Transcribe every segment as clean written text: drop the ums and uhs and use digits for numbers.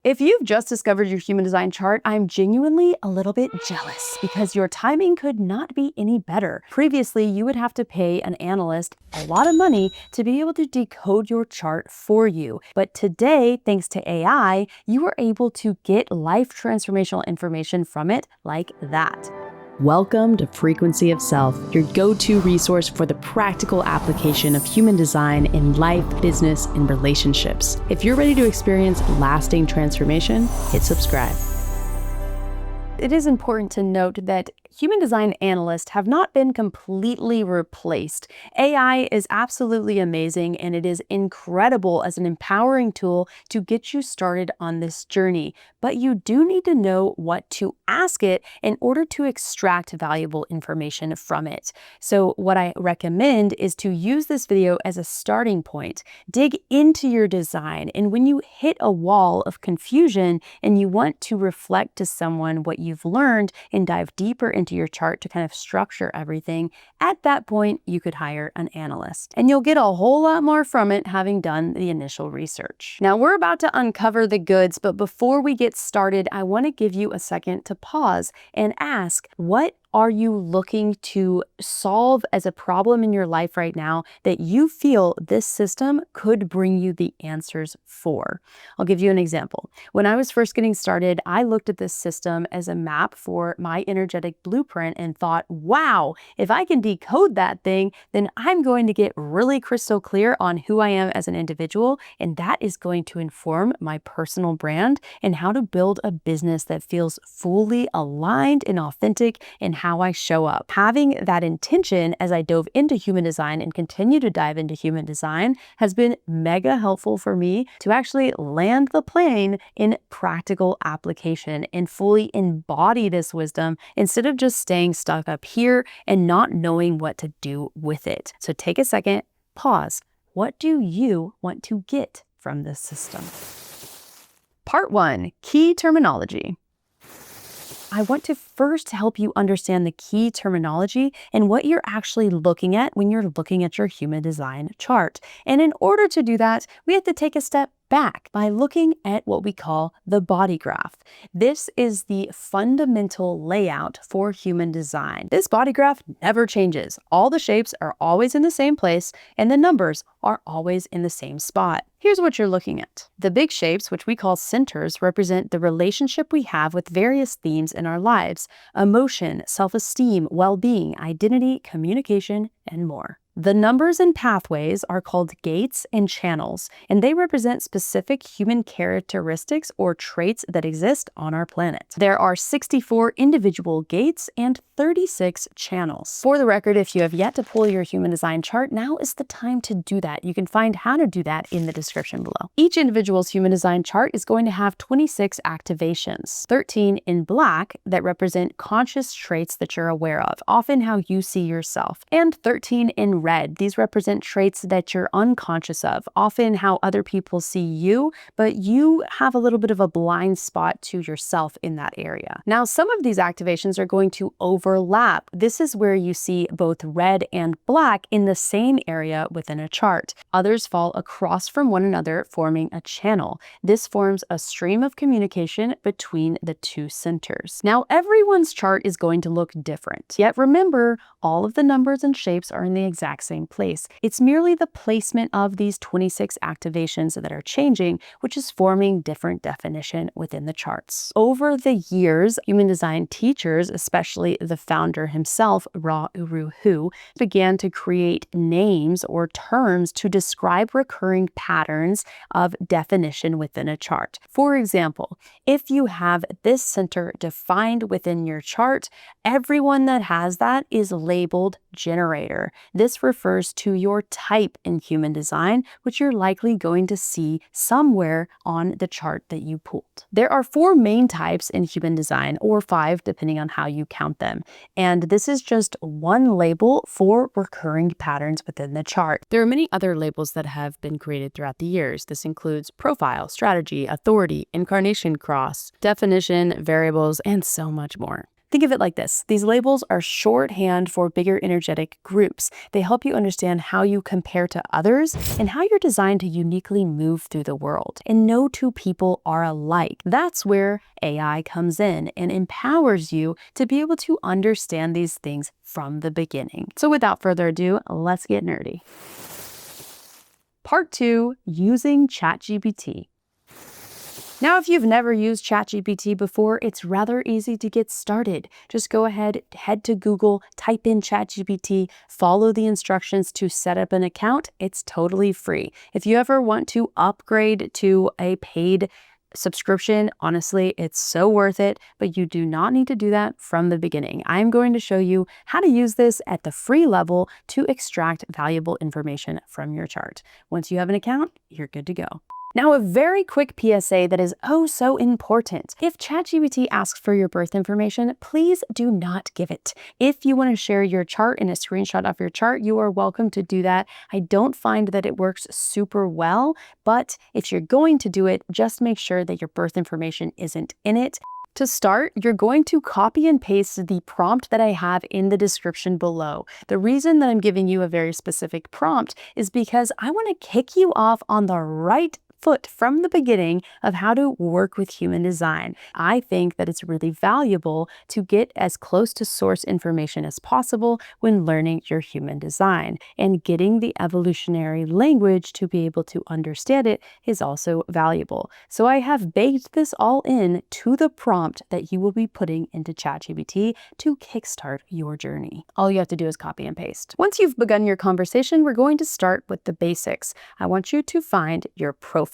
If you've just discovered your human design chart, I'm genuinely a little bit jealous because your timing could not be any better. Previously, you would have to pay an analyst a lot of money to be able to decode your chart for you. But today, thanks to AI, you are able to get life transformational information from it like that. Welcome to Frequency of Self, your go-to resource for the practical application of human design in life, business, and relationships. If you're ready to experience lasting transformation, hit subscribe. It is important to note that human design analysts have not been completely replaced. AI is absolutely amazing, and it is incredible as an empowering tool to get you started on this journey. But you do need to know what to ask it in order to extract valuable information from it. So what I recommend is to use this video as a starting point. Dig into your design, and when you hit a wall of confusion and you want to reflect to someone what you've learned and dive deeper into your chart to kind of structure everything, at that point you could hire an analyst. And you'll get a whole lot more from it having done the initial research. Now we're about to uncover the goods, but before we get started, I want to give you a second to pause and ask, what are you looking to solve as a problem in your life right now that you feel this system could bring you the answers for? I'll give you an example. When I was first getting started, I looked at this system as a map for my energetic blueprint and thought, wow, if I can decode that thing, then I'm going to get really crystal clear on who I am as an individual, and that is going to inform my personal brand and how to build a business that feels fully aligned and authentic and how I show up. Having that intention as I dove into human design and continue to dive into human design has been mega helpful for me to actually land the plane in practical application and fully embody this wisdom instead of just staying stuck up here and not knowing what to do with it. So take a second, pause. What do you want to get from this system? Part 1, key terminology. I want to first help you understand the key terminology and what you're actually looking at when you're looking at your human design chart. And in order to do that, we have to take a step back by looking at what we call the body graph. This is the fundamental layout for human design. This body graph never changes. All the shapes are always in the same place, and the numbers are always in the same spot. Here's what you're looking at. The big shapes, which we call centers, represent the relationship we have with various themes in our lives: emotion, self-esteem, well-being, identity, communication, and more. The numbers and pathways are called gates and channels, and they represent specific human characteristics or traits that exist on our planet. There are 64 individual gates and 36 channels. For the record, if you have yet to pull your human design chart, now is the time to do that. You can find how to do that in the description below. Each individual's human design chart is going to have 26 activations, 13 in black that represent conscious traits that you're aware of, often how you see yourself, and 13 in red. These represent traits that you're unconscious of, often how other people see you, but you have a little bit of a blind spot to yourself in that area. Now, some of these activations are going to overlap. This is where you see both red and black in the same area within a chart. Others fall across from one another, forming a channel. This forms a stream of communication between the two centers. Now, everyone's chart is going to look different, yet remember, all of the numbers and shapes are in the exact same place. It's merely the placement of these 26 activations that are changing, which is forming different definition within the charts. Over the years, human design teachers, especially the founder himself, Ra Uru Hu, began to create names or terms to describe recurring patterns of definition within a chart. For example, if you have this center defined within your chart, everyone that has that is labeled generator. This refers to your type in human design, which you're likely going to see somewhere on the chart that you pulled. There are 4 main types in human design, or 5 depending on how you count them. And this is just one label for recurring patterns within the chart. There are many other labels that have been created throughout the years. This includes profile, strategy, authority, incarnation cross, definition, variables, and so much more. Think of it like this. These labels are shorthand for bigger energetic groups. They help you understand how you compare to others and how you're designed to uniquely move through the world. And no two people are alike. That's where AI comes in and empowers you to be able to understand these things from the beginning. So without further ado, let's get nerdy. Part 2, using ChatGPT. Now, if you've never used ChatGPT before, it's rather easy to get started. Just go ahead, head to Google, type in ChatGPT, follow the instructions to set up an account. It's totally free. If you ever want to upgrade to a paid subscription, honestly, it's so worth it, but you do not need to do that from the beginning. I'm going to show you how to use this at the free level to extract valuable information from your chart. Once you have an account, you're good to go. Now, a very quick PSA that is oh so important. If ChatGPT asks for your birth information, please do not give it. If you want to share your chart and a screenshot of your chart, you are welcome to do that. I don't find that it works super well, but if you're going to do it, just make sure that your birth information isn't in it. To start, you're going to copy and paste the prompt that I have in the description below. The reason that I'm giving you a very specific prompt is because I want to kick you off on the right foot from the beginning of how to work with human design. I think that it's really valuable to get as close to source information as possible when learning your human design, and getting the evolutionary language to be able to understand it is also valuable. So I have baked this all in to the prompt that you will be putting into ChatGPT to kickstart your journey. All you have to do is copy and paste. Once you've begun your conversation, we're going to start with the basics. I want you to find your profile,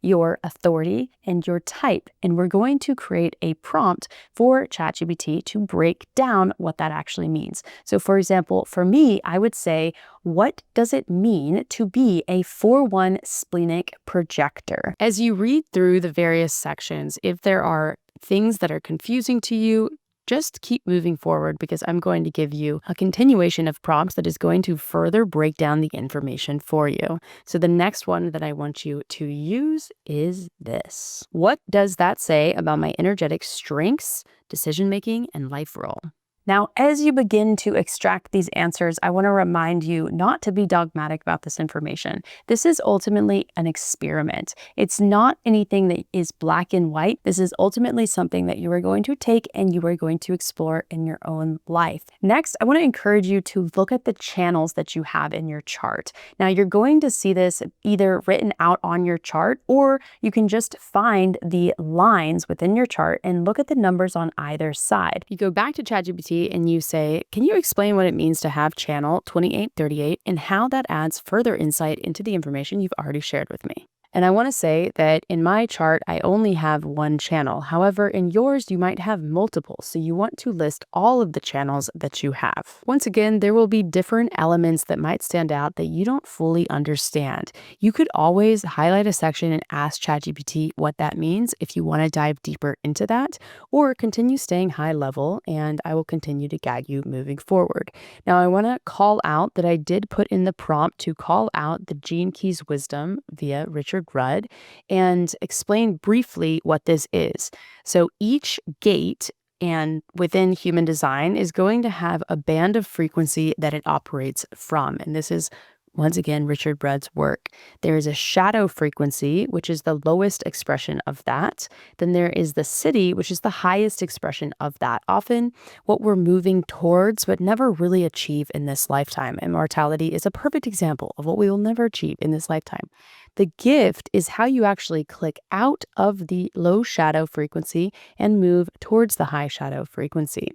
your authority, and your type. And we're going to create a prompt for ChatGPT to break down what that actually means. So for example, for me, I would say, what does it mean to be a 4-1 splenic projector? As you read through the various sections, if there are things that are confusing to you, just keep moving forward, because I'm going to give you a continuation of prompts that is going to further break down the information for you. So the next one that I want you to use is this. What does that say about my energetic strengths, decision-making, and life role? Now, as you begin to extract these answers, I want to remind you not to be dogmatic about this information. This is ultimately an experiment. It's not anything that is black and white. This is ultimately something that you are going to take and you are going to explore in your own life. Next, I want to encourage you to look at the channels that you have in your chart. Now, you're going to see this either written out on your chart, or you can just find the lines within your chart and look at the numbers on either side. You go back to ChatGPT and you say, can you explain what it means to have channel 2838 and how that adds further insight into the information you've already shared with me? And I want to say that in my chart, I only have one channel. However, in yours, you might have multiple. So you want to list all of the channels that you have. Once again, there will be different elements that might stand out that you don't fully understand. You could always highlight a section and ask ChatGPT what that means if you want to dive deeper into that, or continue staying high level, and I will continue to guide you moving forward. Now, I want to call out that I did put in the prompt to call out the Gene Keys Wisdom via Richard Rudd and explain briefly what this is. So each gate and within human design is going to have a band of frequency that it operates from. And this is, once again, Richard Rudd's work. There is a shadow frequency, which is the lowest expression of that. Then there is the Siddhi, which is the highest expression of that. Often what we're moving towards, but never really achieve in this lifetime. Immortality is a perfect example of what we will never achieve in this lifetime. The gift is how you actually click out of the low shadow frequency and move towards the high shadow frequency.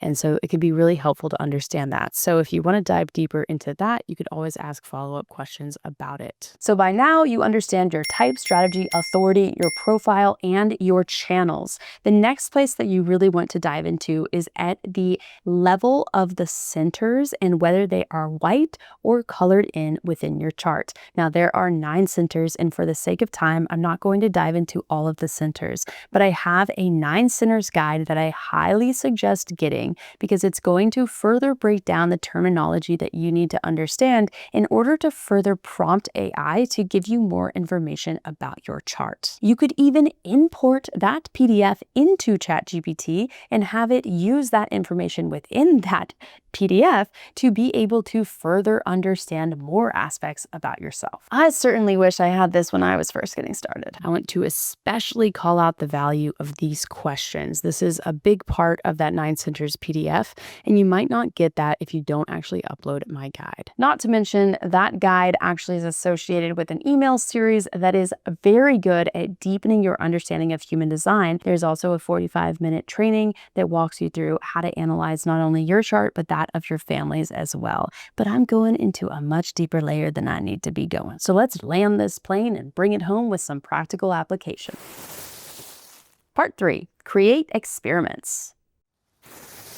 And so it can be really helpful to understand that. So if you want to dive deeper into that, you could always ask follow-up questions about it. So by now you understand your type, strategy, authority, your profile, and your channels. The next place that you really want to dive into is at the level of the centers and whether they are white or colored in within your chart. Now, there are 9 centers centers, and for the sake of time, I'm not going to dive into all of the centers, but I have a 9 centers guide that I highly suggest getting because it's going to further break down the terminology that you need to understand in order to further prompt AI to give you more information about your chart. You could even import that PDF into ChatGPT and have it use that information within that PDF to be able to further understand more aspects about yourself. I certainly wish I had this when I was first getting started. I want to especially call out the value of these questions. This is a big part of that 9 centers PDF, and you might not get that if you don't actually upload my guide. Not to mention, that guide actually is associated with an email series that is very good at deepening your understanding of human design. There's also a 45-minute training that walks you through how to analyze not only your chart, but that of your families as well. But I'm going into a much deeper layer than I need to be going. So let's land this plane and bring it home with some practical application. Part 3, create experiments.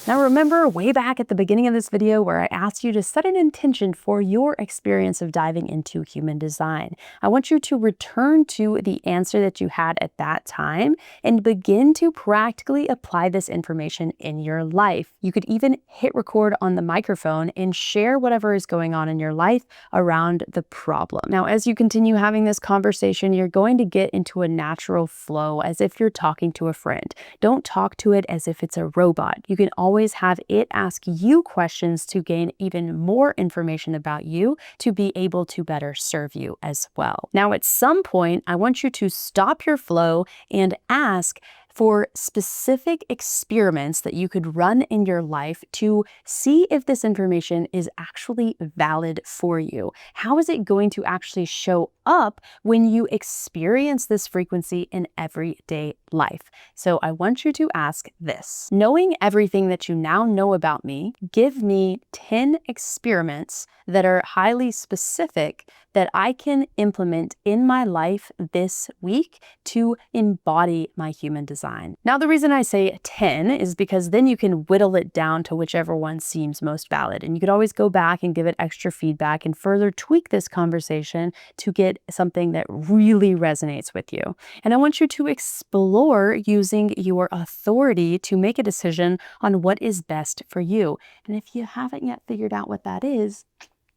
Now remember way back at the beginning of this video where I asked you to set an intention for your experience of diving into human design. I want you to return to the answer that you had at that time and begin to practically apply this information in your life. You could even hit record on the microphone and share whatever is going on in your life around the problem. Now, as you continue having this conversation, you're going to get into a natural flow as if you're talking to a friend. Don't talk to it as if it's a robot. You can always have it ask you questions to gain even more information about you to be able to better serve you as well. Now, at some point, I want you to stop your flow and ask for specific experiments that you could run in your life to see if this information is actually valid for you. How is it going to actually show up when you experience this frequency in everyday life? So I want you to ask this. Knowing everything that you now know about me, give me 10 experiments that are highly specific that I can implement in my life this week to embody my human design. Now, the reason I say 10 is because then you can whittle it down to whichever one seems most valid. And you could always go back and give it extra feedback and further tweak this conversation to get something that really resonates with you. And I want you to explore using your authority to make a decision on what is best for you. And if you haven't yet figured out what that is,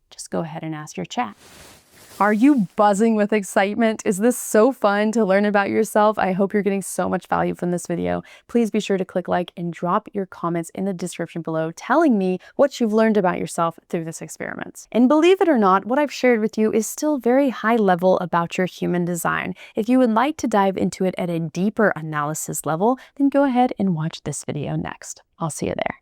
just go ahead and ask your chat. Are you buzzing with excitement? Is this so fun to learn about yourself? I hope you're getting so much value from this video. Please be sure to click like and drop your comments in the description below telling me what you've learned about yourself through this experiment. And believe it or not, what I've shared with you is still very high level about your human design. If you would like to dive into it at a deeper analysis level, then go ahead and watch this video next. I'll see you there.